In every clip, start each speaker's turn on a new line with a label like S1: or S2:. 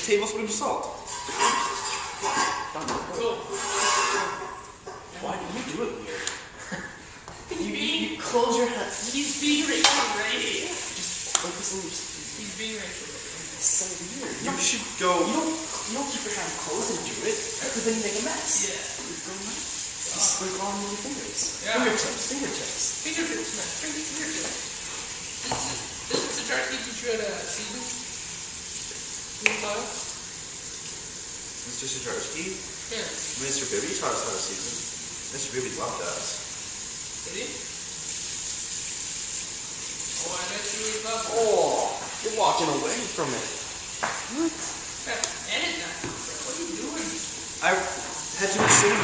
S1: tablespoon of salt.
S2: Go.
S1: Why do you do it weird?
S2: You
S1: close your hands.
S2: He's being Rachel Ray.
S1: Just focus on your.
S2: He's being Rachel Ray.
S1: It's so weird. You should go. You don't keep your hand closed and do it, because then you make a mess.
S2: Yeah.
S1: Just sprinkle on your fingers.
S2: Yeah.
S1: Fingertips.
S2: Fingertips, man. Fingertips. Doesn't Sajarski teach you how to season?
S1: Mr. Sajarski?
S2: Yeah.
S1: Mr. Bibby taught us how to season. Mr. Bibby loved us.
S2: Did he? Oh, I bet you would love it.
S1: Oh, you're walking away from it. What?
S2: Yeah, edit that. What are you doing?
S1: I had too much singing.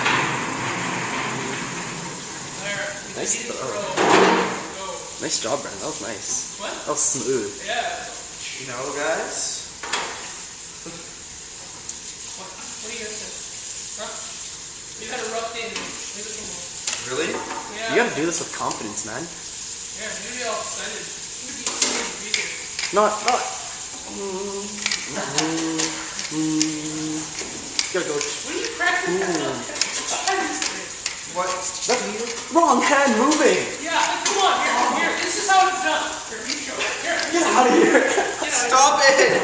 S2: There.
S1: Nice
S2: Go.
S1: Nice job, Brandon. That was nice.
S2: What?
S1: That was smooth.
S2: Yeah.
S1: You know, guys?
S2: What do you guys think? Huh? You had a rough day today. Leave it alone.
S1: Really?
S2: Yeah.
S1: You gotta do this with confidence, man.
S2: Yeah, maybe all excited.
S1: Not. Gotta go.
S2: What are you cracking up?
S1: What? Wrong hand moving.
S2: Yeah, come on, here. This is how it's done. Here, you show it. Here.
S1: Get out of here.
S2: Get out of here.
S1: Stop it.